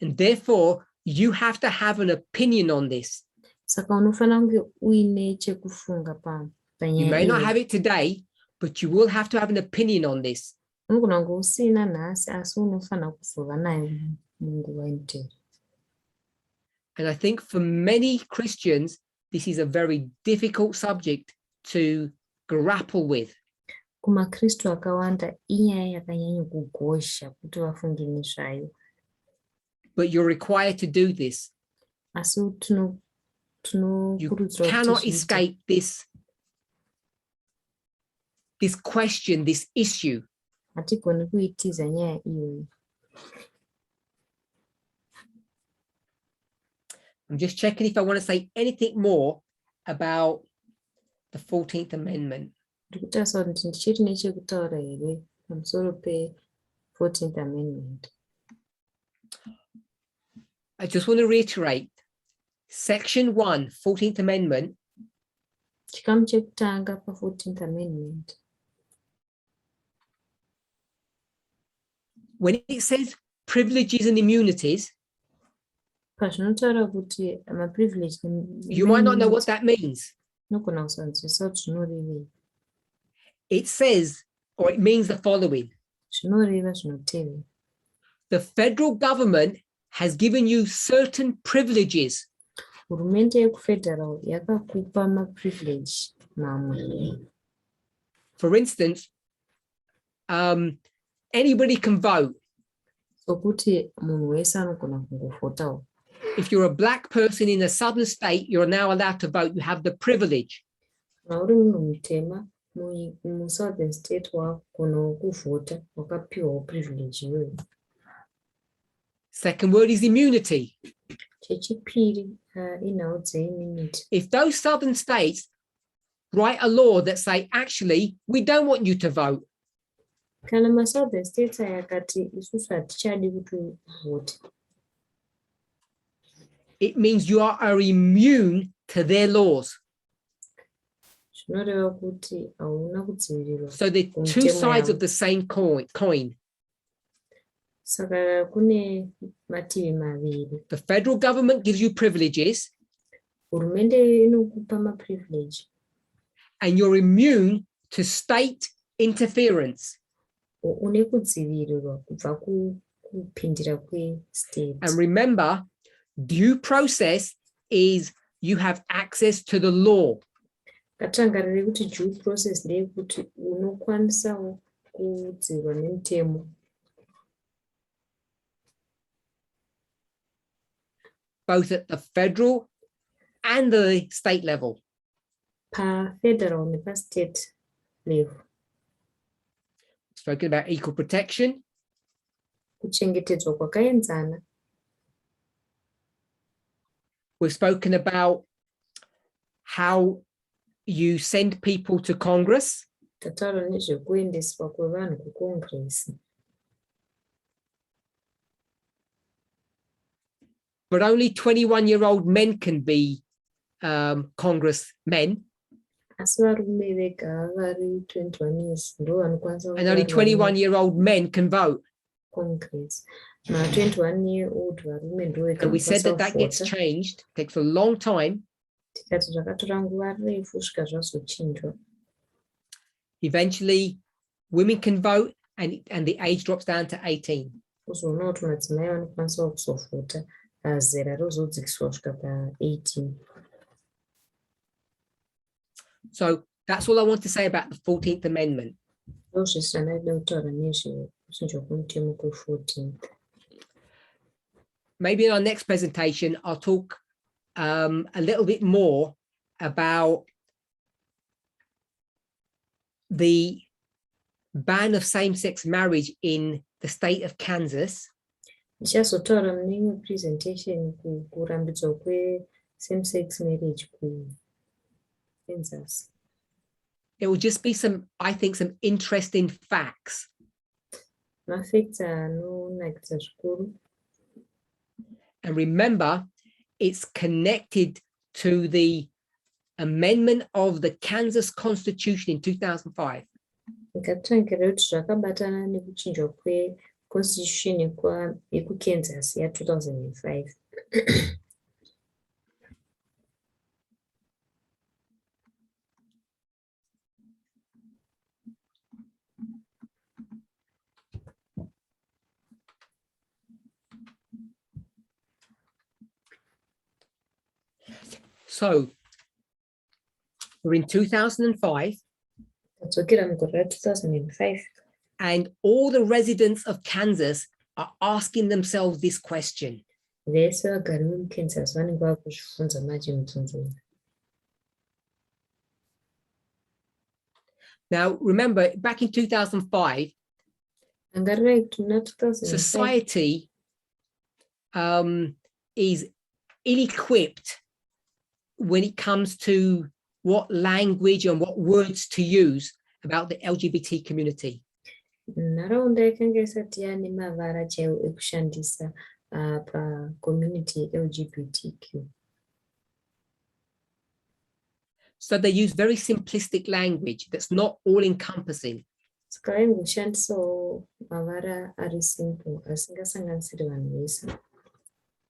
And therefore, you have to have an opinion on this. Saka unofanira kunge uine chekufunga panyaya. You may not have it today, but you will have to have an opinion on this. Unogona kunge usina nhasi asi unofanira kuzova nayo munguva inotevera. And I think for many Christians, this is a very difficult subject to grapple with. KumaKristu akawanda inyaya yakanyanya kugozha kuti vafunge nezvayo. But you're required to do this. Asi You cannot escape this question, this issue. Hatigoni kuitiza nyaya iyoyi. I'm just checking if I want to say anything more about the 14th Amendment. Ndikutarisa kuti ndichiri nechekutaura here pamusoro pe-14th Amendment. I just want to reiterate, Section 1, 14th Amendment, chikamu chekutanga pa-14th Amendment, when it says privileges and immunities, pazvinotaura kuti ma-privilege, you might not know what that means. Nogona kusanzwisa kuti zvinorevei. It says, or it means the following. Zvinoreva zvinotevera. The federal government has given you certain privileges. Hurumende yekufederal yakakupa ma-privilege mamwe. For instance, anybody can vote. Sokuti munhu wese anogona kungovhotawo. If you're a black person in a southern state, you're now allowed to vote. You have the privilege. Kana uri munhu mutema mu-southern state wagona kuvhota, wakapiwawo privilege iyoyo. Second word is immunity. Chechipiri inhau dzeimmunity. If those southern states write a law that say, actually, we don't want you to vote, kana masouthern states ayakati isusu hatichadi kuti uvhote, it means you are immune to their laws. zvinoreva kuti hauna kudzivirirwa So they're two kumitemo sides yavo. of the same coin. Saka kune mativi maviri. The federal government gives you privileges, Hurumende inokupa maprivilege and you're immune to state interference. une kudzivirirwa kubva kupindira kwestate. And remember, due process is you have access to the law. Ngatirangarire kuti due process ndeyekuti unokwanisawo kudzivirwa nemutemo. Both at the federal and the state level. Pa-federal nepa-state level. Spoken about equal protection. Kuchengetedzwa kwakaenzana. We've spoken about how you send people to Congress. Tataura nezvekuendeswa kwevanhu kuCongress. But only 21-year-old men can be congressmen. Asi varume vega vari 21 years ndo vanokwanisa And only 21-year-old men can vote. Congress. Ma-21-year-old varume ndo And we said that gets vekavota. changed, takes a long time. Tikati zvakatora nguva refu kusvika zvazochinjwa. Eventually, women can vote and the age drops down to 18. Kuzoona kuti madzimai vanokwanisa kuzovhota zera rozodzikiswa kusvika pa-18. So that's all I want to say about the 14th Amendment. Ndozvese zvandaida kutaura nezvekuchinjwa kwemutemo kwe-14th. Maybe in our next presentation, I'll talk a little bit more about the ban of same-sex marriage in the state of Kansas. Ndichazotaura mune imwe presentation kurambidzwa kwe-same-sex marriage kuKansas. It will just be I think, some interesting facts. Mafacts anonakidza zvikuru. And remember, it's connected to the amendment of the Kansas Constitution in 2005. Ngatirangarire kuti zvakabatana nekuchinjwa kweconstitution yekuKansas ya2005. So we're in 2005. Tadzokera mugore ra2005. And all the residents of Kansas are asking themselves this question. Vese vagari vemuKansas vanenge vakuzvibvunza manje mibvunzo. Now, remember, back in 2005, Angarira kuti muna 2005 society is ill-equipped when it comes to what language and what words to use about the LGBT community. nharaunda yakanga isati yaane mavara chaiwo ekushandisa pacommunity LGBTQ. So they use very simplistic language that's not all-encompassing. Saka vaingoshandisawo mavara ari simple asingasanganisiri vanhu vese.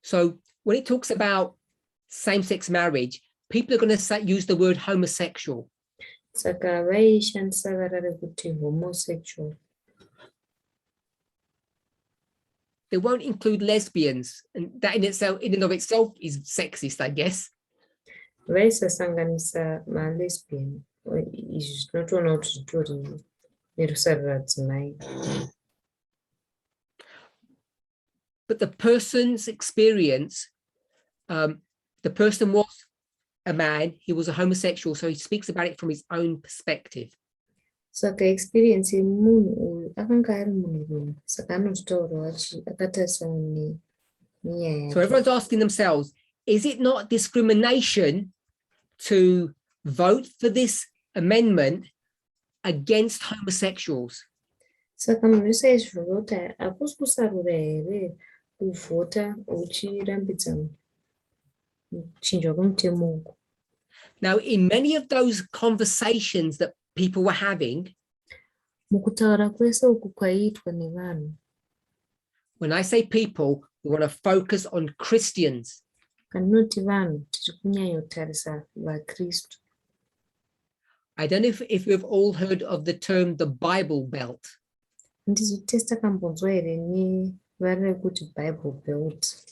So when it talks about same-sex marriage, people are going to use the word homosexual. Saka vaishandisa vara rekuti homosexual. They won't include lesbians, and that in and of itself is sexist, I guess. Vaisasanganisa malesbian. Izvi zvinotoona kuti zvitori nerusaro radzimai. But the person's experience, the person was a man, he was a homosexual, so he speaks about it from his own perspective. Saka experience yemunhu uyu akanga ari munhurume, saka anozvitaurawo akatarisana nenyaya So yake. everyone's asking themselves, is it not discrimination to vote for this amendment against homosexuals? Saka munhu wese aizvota hakusi kusarura here kuvhota uchirambidza kuchinjwa kwemutemo uku. Now, in many of those conversations that people were having, Mukutaura kwese uku kwaiitwa nevanhu, when I say people, we want to focus on Christians. kandinoti vanhu tiri kunyanyotarisa vaKristu. I don't know if we've all heard of the term the Bible Belt. Handisi tese takambonzwa here nevari rekuti Bible Belt.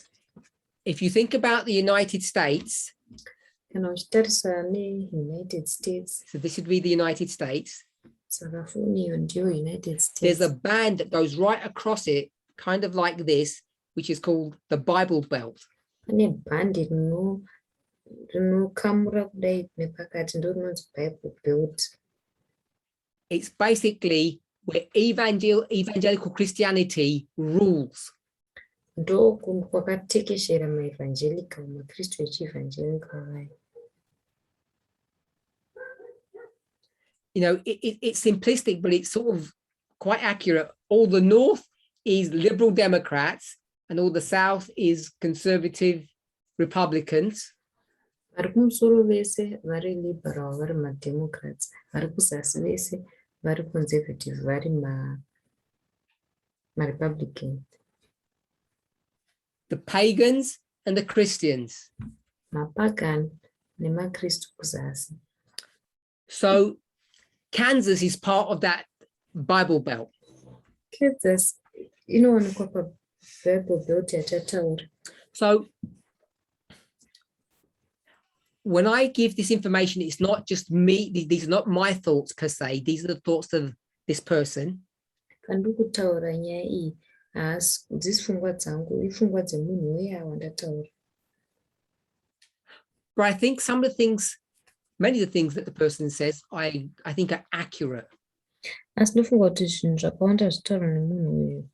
If you think about the United States, Kana uchitarisa neUnited States, so this would be the United States, saka foniyo ndiyo United there's States. a band that goes right across it, kind of like this, which is called the Bible Belt. Pane bhandi rinokamura kudai nepakati ndo rinonzi Bible Belt. It's basically where evangelical Christianity rules. Ndo kwakatekeshera maevangelical, maKristu echievangelical vaya. You know, it's simplistic, but it's sort of quite accurate. All the north is liberal Democrats and all the south is conservative Republicans. Vari kumusoro vese vari liberal, vari maDemocrats. Vari kuzasi vese vari conservative, vari maRepublicans. The pagans and the Christians. Mapagani nemaKristu kuzasi. So Kansas is part of that Bible Belt. Kansas inowanikwa paBible Belt yatataura. So when I give this information, it's not just me. These are not my thoughts per se. These are the thoughts of this person. Kandi kutaura nyaya iyi haasi dzisi pfungwa dzangu, ipfungwa dzemunhu uya wandataura. But I think some of the things, many of the things that the person says, I think are accurate. Asi ndofunga kuti zvinhu zvakawanda zvitaurwa nemunhu uyu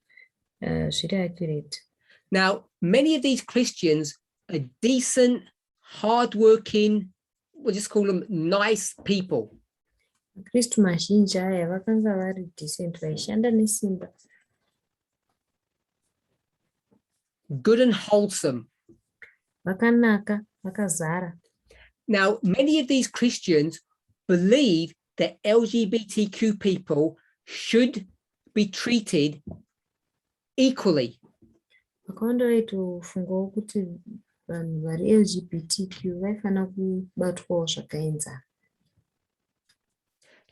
zviri accurate. Now, many of these Christians are decent, hardworking, we'll just call them nice people. Kristu mazhinji aya vakanga vari decent, vaishanda nesimba. Good and wholesome. Vakanaka, vakazara. Now, many of these Christians believe that LGBTQ people should be treated equally. Vakawanda vaitofungawo kuti vanhu vari LGBTQ vaifanira kubatwawo zvakaenzana.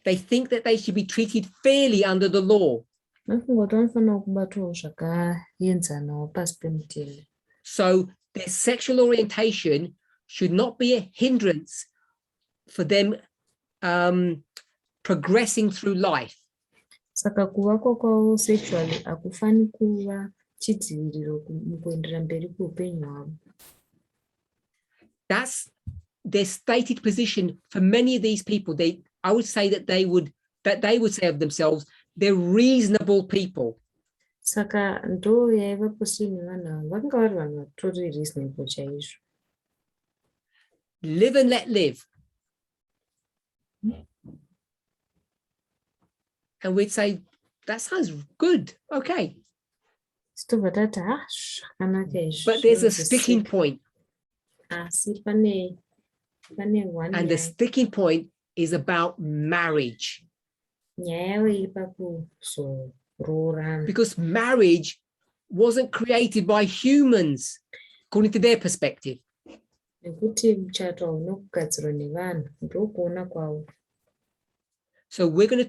They think that they should be treated fairly under the law. Vanofunga kuti vanofanira kubatwawo zvakaenzanawo pasi pemutemo. So their sexual orientation should not be a hindrance for them progressing through life. Saka kuvakwa kwavo sexually hakufani kuva chidziviriro mukuenderera mberi kweupenyu hwavo. That's their stated position for many of these people. I would say that they would say of themselves, they're reasonable people. Saka ndo yaiva position yevanhu ava, vakanga vari vanhu vatori reasonable chaizvo. Live and let live. And we'd say, that sounds good. Okay. Tobva tati zvakanaka izvi. But there's a sticking point. Asi pane one And the nyaya. sticking point is about marriage. Nyaya yavo iri pakuzoroorana. Because marriage wasn't created by humans, according to their perspective. Nekuti muchato hauna kugadzirwa nevanhu, ndokuona kwavo. So we're going to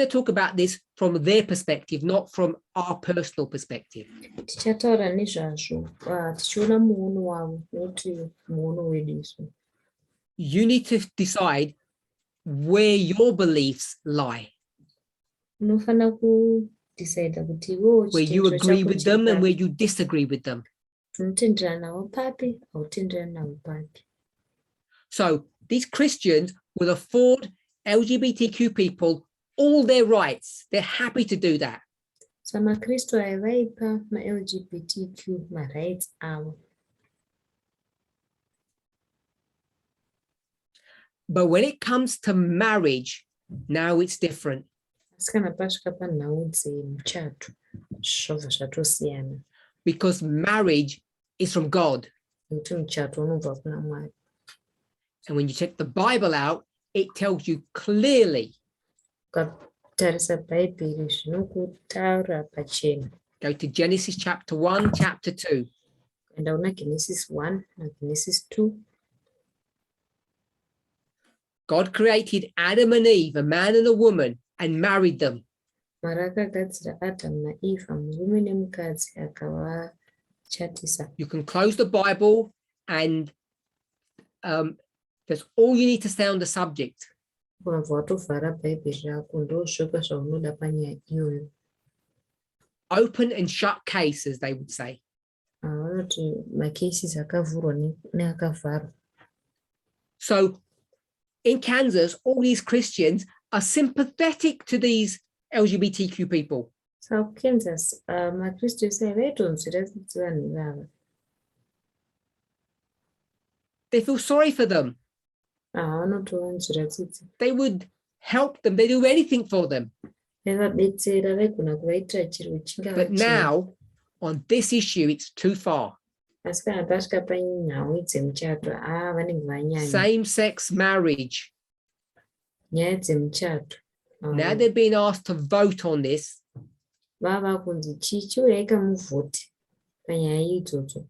talk about this from their perspective, not from our personal perspective. Tichataura nezvazvo tichiona muono wavo, nekuti muono wedu isu. You need to decide where your beliefs lie, Unofanira kudecide kuti iwewe where you agree with them and where you disagree with them. unotenderana navo papi, hautenderani navo papi. So these Christians will afford LGBTQ people all their rights. They're happy to do that. So maKristu aya vaipa maLGBTQ marights avo. But when it comes to marriage, now it's different. Asi kana pasvika panhau dzemuchato zvobva zvatosiyana because marriage is from God. nekuti muchato unobva kuna Mwari. And when you check the Bible out, it tells you clearly. Ukatarisa bhaibheri zvinokutaura pachena. Go to Genesis chapter 1, chapter 2. Enda una Genesis 1 naGenesis 2. God created Adam and Eve, a man and a woman, and married them. Mwari akagadzira Adhamu naEvha, murume nemukadzi, akavachatisa. You can close the Bible and that's all you need to say on the subject. Ukabva watovhara bhaibheri rako ndozvoga zvaunoda panyaya iyoyo. Open and shut cases, they would say. Vanoti macases akavhurwa neakavharwa. So in Kansas, all these Christians are sympathetic to these LGBTQ people. Saka kuKansas maKristu ese vaitonzwira tsitsi vanhu ivava. They feel sorry for them. Vanotovanzwira tsitsi. They would help them. They do anything for them. Vaivabetsera, vaigona kuvaitira chiro chingava But now, on this issue, it's too far. asi kana pasvika panhau dzemuchato vanenge vanyanya. Same-sex marriage. Nyaya dzemuchato. Now they're being asked to vote on this. Vava kunzi chichiuyaika muvhoti panyaya idzodzo.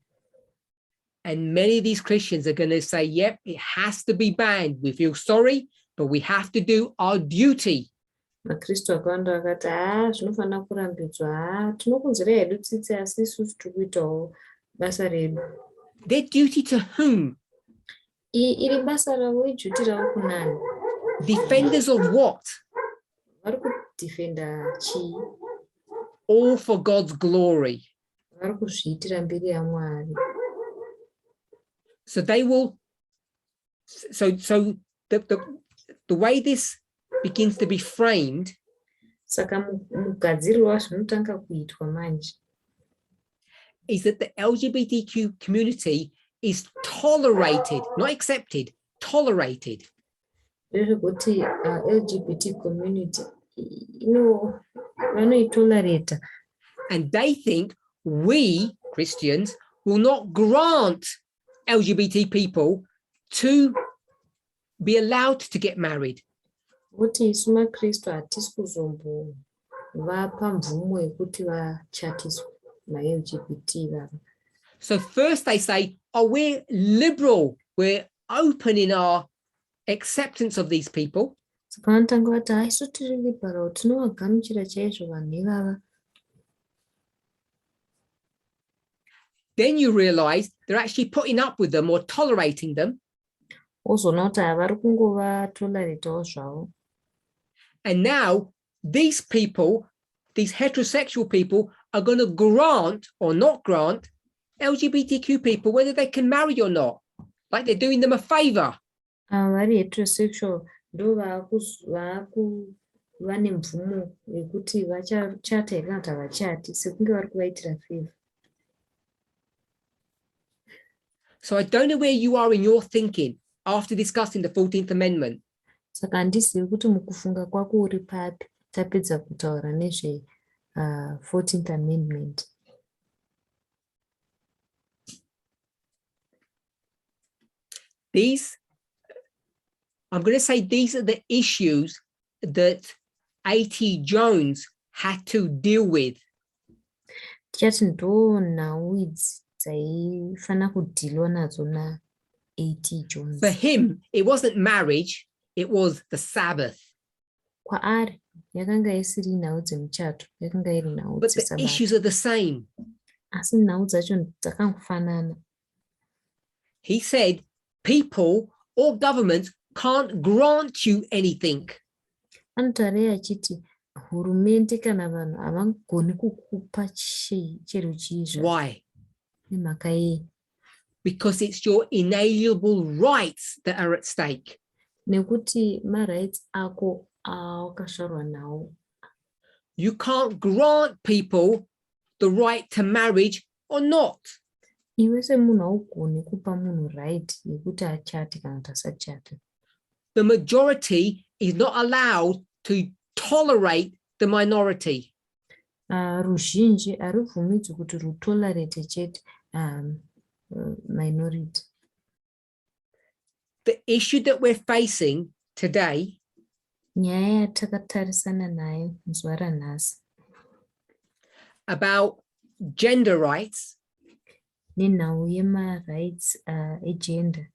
And many of these Christians are going to say, yep, it has to be banned. We feel sorry, but we have to do our duty. MaKristu akawanda vakati zvinofanira kurambidzwa, tinokunzwira hedu tsitsi asi isusu tiri kuitawo basa redu. Their duty to whom? Iri basa ravo, ijuti ravo kunani? Defenders of what? Vari kudhifenda chii? All for God's glory. Vari kuzviitira mbiri yaMwari. So they will. So the way this begins to be framed. Saka mugadziriro wazvinotanga kuitwa manje. Is that the LGBTQ community is tolerated, not accepted, tolerated. Ndezvekuti LGBT community vanoitolerata. And they think we Christians will not grant LGBT people to be allowed to get married. Kuti isu maKristu hatisi kuzombovapa mvumo yekuti vachatiswe ma-LGBT vava. So first they say, oh, we're liberal, we're open in our acceptance of these people. Saka vanotanga vati isu tiri liberal, tinovagamuchira chaizvo vanhu ivava. Then you realize they're actually putting up with them or tolerating them. Wozoona kuti havari kungovatoleratawo zvavo. And now these people, these heterosexual people, are going to grant or not grant LGBTQ people whether they can marry or not, like they're doing them a favor. Vari heterosexual ndo vane mvumo yekuti vachachata here kana kuti havachati, sekunge vari kuvaitira favor. So I don't know where you are in your thinking after discussing the 14th Amendment. Saka handizivi kuti mukufunga kwako uri papi tapedza kutaura nezve 14th Amendment. These, I'm going to say these are the issues that A.T. Jones had to deal with. Tichati ndo nhau idzi dzaifanira kudhilwa nadzo na-A.T. Jones. For him, it wasn't marriage, it was the Sabbath. Kwaari yakanga isiri nhau dzemuchato, yakanga iri nhau But the issues are the same. Asi nhau dzacho dzakangofanana. He said people or governments can't grant you anything. Anotaura achiti hurumende kana vanhu havagoni kukupa chero chizvo. Why? Nemhaka yei? Because it's your inalienable rights that are at stake. Nekuti marights ako awakazvarwa nawo. You can't grant people the right to marriage or not. Iwe semunhu haugoni kupa munhu right yekuti achate kana kuti asachate. The majority is not allowed to tolerate the minority. Ruzhinji harubvumidzwi kuti rutolerate chete minority. The issue that we're facing today Nyaya yatakatarisana nayo muzuva ranhasi about gender rights nenhau yema-rights egender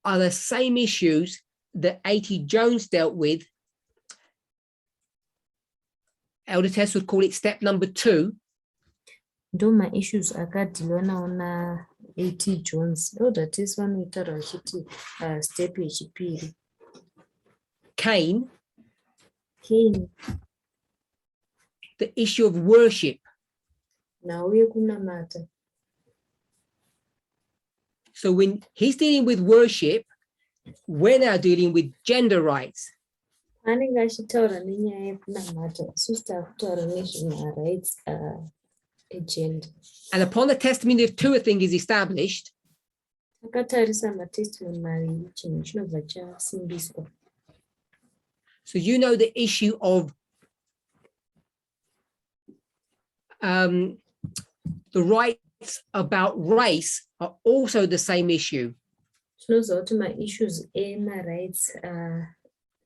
are the same issues that A.T. Jones dealt with. Elder Tess would call it step number 2. ndo ma-issues akadhilwa nawo na-A.T. Jones. Elder Tess vanoitaura vachiti step yechipiri. Cain, the issue of worship. Nhau yekunamata. So when he's dealing with worship, we're now dealing with gender rights. Anenge achitaura nenyaya yekunamata, isusu takutaura nezvema-rights egender. And upon the testimony of two, a thing is established. Takatarisa matestimony maviri, chinhu chinobva chasimbiswa. So you know the issue of the rights about race are also the same issue. Tinoziva kuti ma-issues ema-rights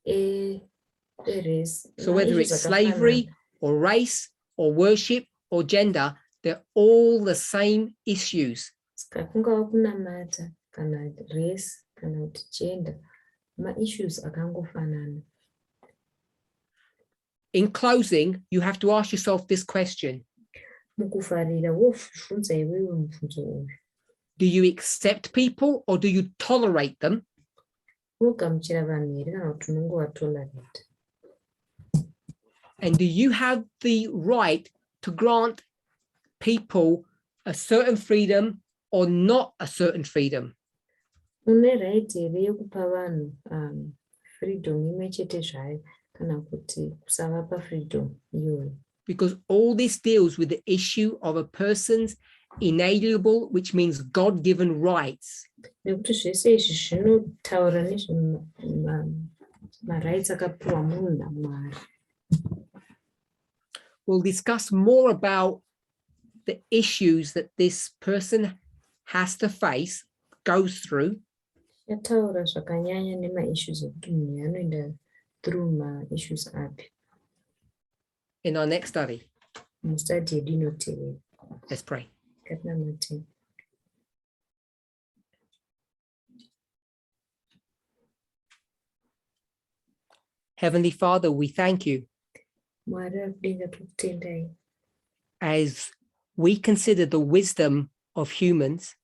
e-race. So whether it's slavery or race or worship or gender, they're all the same issues. Kungava kunamata kana race kana kuti gender, ma-issues akangofanana. In closing, you have to ask yourself this question. Mukufarira wobvunza iwewe mubvunzo uyu. Do you accept people or do you tolerate them? Unogamuchira vanhu here kana kuti unongovatolerate? And do you have the right to grant people a certain freedom or not a certain freedom? Une right here yekupa vanhu freedom imwe chete zvayo kana kuti kusavapa freedom iyoyo? Because all this deals with the issue of a person's inalienable, which means God-given rights. Nekuti zvese izvi zvinotaura nezvema-rights akapiwa munhu naMwari. We'll discuss more about the issues that this person has to face, goes through. Yataura zvakanyanya nema-issues ekuti munhu anoenda through ma-issues api. In our next study. Mustudy yedu inotevera. Let's pray. Ngatinamate. Heavenly Father, we thank you Mwari akudenga tikutendai as we consider the wisdom of humans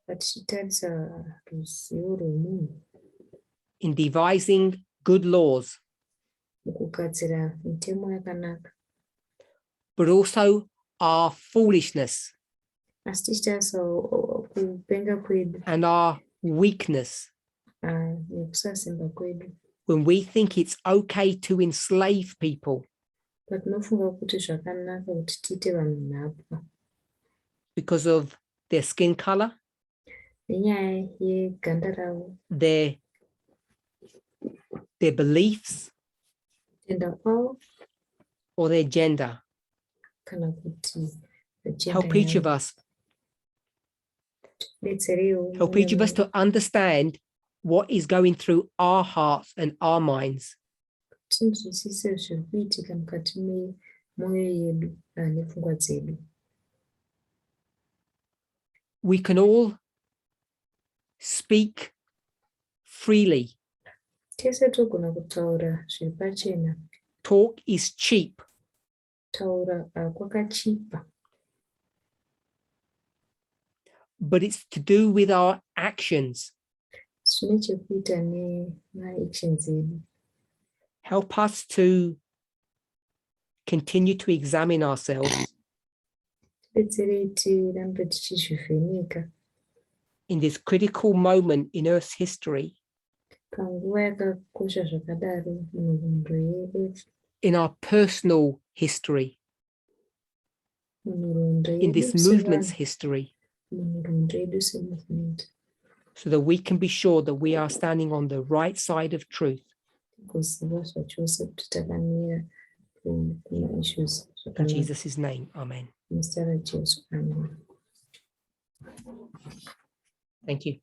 patichitarisa ruzivo rwomunhu in devising good laws, mukugadzira mitemo yakanaka, but also our foolishness asi tichitarisawo kupenga kwedu and our weakness nekusasimba kwedu when we think it's okay to enslave people patinofunga kuti zvakanaka kuti tiite vanhu nhapwa because of their skin color, nenyaya yeganda ravo, their beliefs, kutenda kwavo or their gender. kana kuti Help each of us. betserewo Help each of us to understand what is going through our hearts and our minds. tinzwisise zviri kuitika mukati memwoyo yedu nepfungwa dzedu. We can all speak freely. Tese togona kutaura zviri pachena. Talk is cheap. Taura kwakachipa. But it's to do with our actions. Zvine chekuita nema-actions edu. Help us to continue to examine ourselves Betserei tirambe tichizvivheneka in this critical moment in Earth's history, panguva yakakosha zvakadaro munhoroondo yeearth, in our personal history, munhoroondo in yedu this movement's sevanhu, history, munhoroondo yedu semovement, so that we can be sure that we are standing on the right side of truth. kuziva zvachose kuti takamira kuna issues In zvakanaka. Jesus' name, amen. Muzita raJesu, amen. Thank you.